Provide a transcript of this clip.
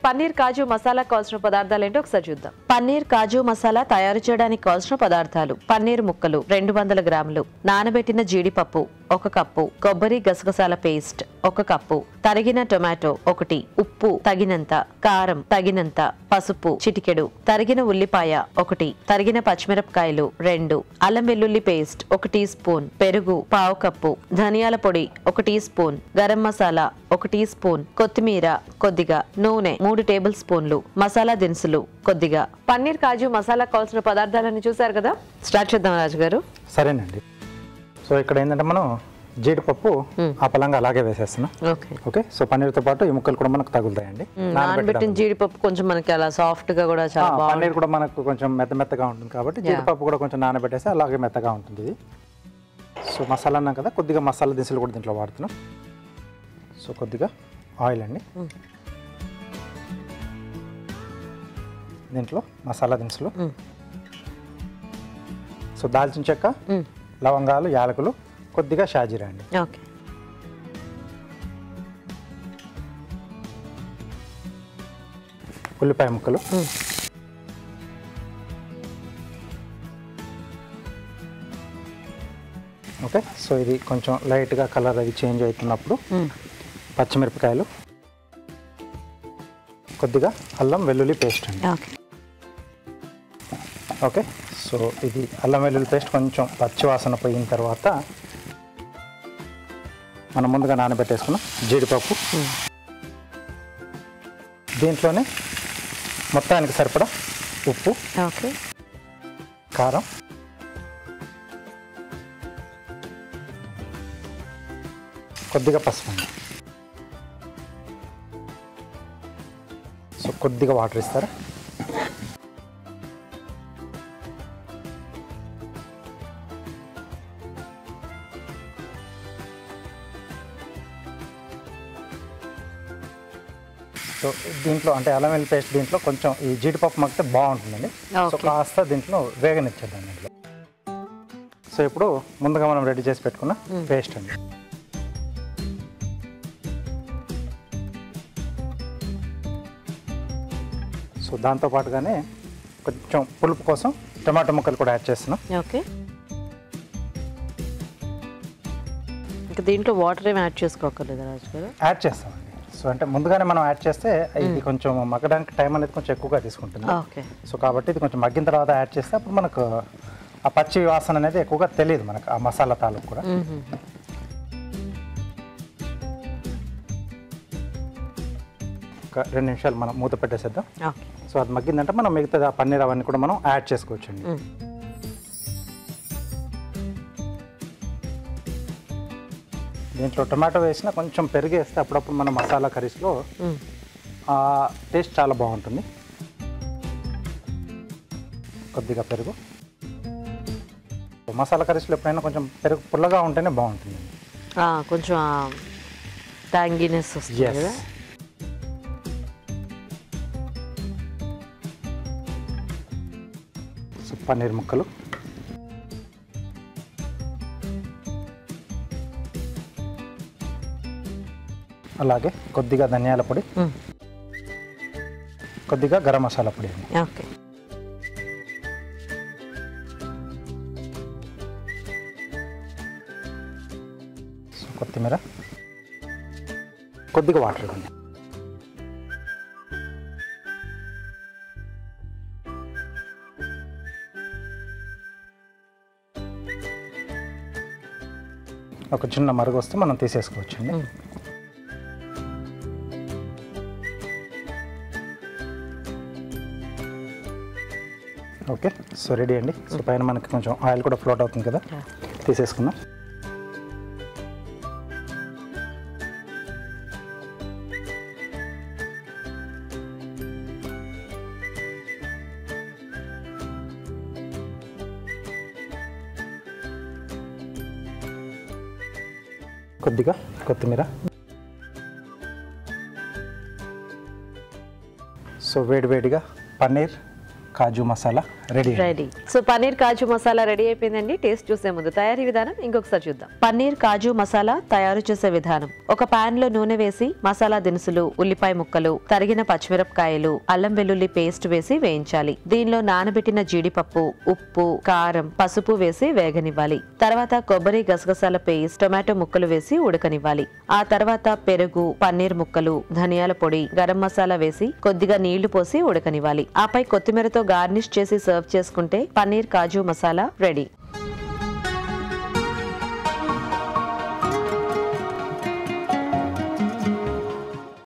పన్నీర్ కాజు మసాలా కావాల్సిన పదార్థాలు ఏంటో ఒకసారి చూద్దాం. పన్నీర్ కాజు మసాలా తయారు చేయడానికి కావాల్సిన పదార్థాలు: పన్నీర్ ముక్కలు 200 గ్రాములు, నానబెట్టిన జీడిపప్పు 1 కప్పు, కొబ్బరి గసగసాల పేస్ట్ 1 కప్పు, తరిగిన టొమాటో 1, ఉప్పు తగినంత, కారం తగినంత, పసుపు చిటికెడు, తరిగిన ఉల్లిపాయ 1, తరిగిన పచ్చిమిరపకాయలు 2, అల్లం వెల్లుల్లి పేస్ట్ 1 టీ స్పూన్, పెరుగు 1/2 కప్పు, ధనియాల పొడి 1 teaspoon, garam masala 1 teaspoon, కొత్తిమీర కొద్దిగా, నూనె 3 టేబుల్ స్పూన్లు, మసాలా దినుసులు కొద్దిగా. పన్నీర్ కాజు మసాలా కావాల్సిన పదార్థాలన్నీ చూసారు కదా, స్టార్ట్ చేద్దాం రాజు గారు. సరేనండి. సో ఇక్కడ ఏంటంటే మనం జీడిపప్పు ఆ పలంగా అలాగే వేసేస్తున్నాం. ఓకే. సో పన్నీర్తో పాటు ఈ ముక్కలు కూడా మనకు తగులుతాయండి. నానబెట్టిన జీడిపప్పు కొంచెం మనకి అలా సాఫ్ట్ గా కూడా చాలా బాగుంటుంది. పన్నీర్ కూడా మనకు కొంచెం మెత్తగా ఉంటుంది కాబట్టి జీడిపప్పు కూడా కొంచెం నానబెట్టేసి అలాగే మెత్తగా ఉంటుంది ఇది. సో మసాలా అన్నాం కదా, కొద్దిగా మసాలా దినుసులు కూడా దీంట్లో వాడుతున్నాం. సో కొద్దిగా ఆయిల్ అండి, దీంట్లో మసాలా దినుసులు, సో దాల్చిన చెక్క, లవంగాలు, యాలకులు, కొద్దిగా షాజీరా అండి. ఓకే. ఉల్లిపాయ ముక్కలు, ఓకే. సో ఇది కొంచెం లైట్గా కలర్ అది చేంజ్ అవుతున్నప్పుడు పచ్చిమిరపకాయలు, కొద్దిగా అల్లం వెల్లుల్లి పేస్ట్ అండి. ఓకే. సో ఇది అల్లం వెల్లుల్లి పేస్ట్ కొంచెం పచ్చివాసన పోయిన తర్వాత మనం ముందుగా నానబెట్టేసుకున్నాం జీడిపప్పు, దీంట్లోనే మొత్తానికి సరిపడా ఉప్పు, ఓకే, కారం, కొద్దిగా పసుపు అండి. సో కొద్దిగా వాటర్ ఇస్తారా. సో దీంట్లో అంటే అల్లం వెల్లుల్లి పేస్ట్ దీంట్లో కొంచెం ఈ జీడిపప్పు మగ్గితే బాగుంటుందండి. సో కాస్త దీంట్లో వేగనిచ్చేద్దాం దీంట్లో. సో ఇప్పుడు ముందుగా మనం రెడీ చేసి పెట్టుకున్న పేస్ట్ అండి. సో దాంతో పాటుగానే కొంచెం పులుపు కోసం టమాటో ముక్కలు కూడా యాడ్ చేస్తున్నాం. ఓకే. ఇంకా దీంట్లో వాటర్ ఏమి యాడ్ చేసుకోకర్లేదా రాజు గారు? యాడ్ చేస్తామండి. సో అంటే ముందుగానే మనం యాడ్ చేస్తే ఇది కొంచెం మగ్గడానికి టైం అనేది కొంచెం ఎక్కువగా తీసుకుంటుంది. సో కాబట్టి ఇది కొంచెం మగ్గిన తర్వాత యాడ్ చేస్తే అప్పుడు మనకు ఆ పచ్చి వాసన అనేది ఎక్కువగా తెలియదు మనకు ఆ మసాలా తాలూకు కూడా. ఒక 2 నిమిషాలు మనం మూత పెట్టేసేద్దాం. సో అది మగ్గిందంటే మనం మిగతా పన్నీర్ అవన్నీ కూడా మనం యాడ్ చేసుకోవచ్చండి. దీంట్లో టమాటో వేసినా కొంచెం పెరుగు వేస్తే అప్పుడప్పుడు మన మసాలా కర్రీస్లో టేస్ట్ చాలా బాగుంటుంది. కొద్దిగా పెరుగు, మసాలా కర్రీస్లో ఎప్పుడైనా కొంచెం పెరుగు పుల్లగా ఉంటేనే బాగుంటుంది, కొంచెం ట్యాంగీనెస్ వస్తుంది కదా. పన్నీర్ ముక్కలు, అలాగే కొద్దిగా ధనియాల పొడి, కొద్దిగా గరం మసాలా పొడి అండి. ఓకే. కొత్తిమీర, కొద్దిగా వాటర్ ఇవ్వండి. ఒక చిన్న మరుగు వస్తే మనం తీసేసుకోవచ్చండి. ఓకే. సో రెడీ అండి. సో పైన మనకి కొంచెం ఆయిల్ కూడా ఫ్లోట్ అవుతుంది కదా, తీసేసుకున్నాం. కొద్దిగా కొత్తిమీర. సో వేడివేడిగా పన్నీర్ కాజు మసాలా రెడీ. సో పన్నీర్ కాజు మసాలా రెడీ అయిపోయిందండి. టేస్ట్ చూసే ముందు తయారీ విధానం ఇంకొకసారి చూద్దాం. పన్నీర్ కాజు మసాలా తయారు చేసే విధానం: ఒక పాన్ లో నూనె వేసి మసాలా దినుసులు, ఉల్లిపాయ ముక్కలు, తరిగిన పచ్చిమిరపకాయలు, అల్లం వెల్లుల్లి పేస్ట్ వేసి వేయించాలి. దీనిలో నానబెట్టిన జీడిపప్పు, ఉప్పు, కారం, పసుపు వేసి వేగనివ్వాలి. తర్వాత కొబ్బరి, గసగసాల పేస్ట్, టొమాటో ముక్కలు వేసి ఉడకనివ్వాలి. ఆ తర్వాత పెరుగు, పన్నీర్ ముక్కలు, ధనియాల పొడి, గరం మసాలా వేసి కొద్దిగా నీళ్లు పోసి ఉడకనివ్వాలి. ఆపై కొత్తిమీరతో గార్నిష్ చేసి సర్వ్ చేసుకుంటే పన్నీర్ కాజు మసాలా రెడీ.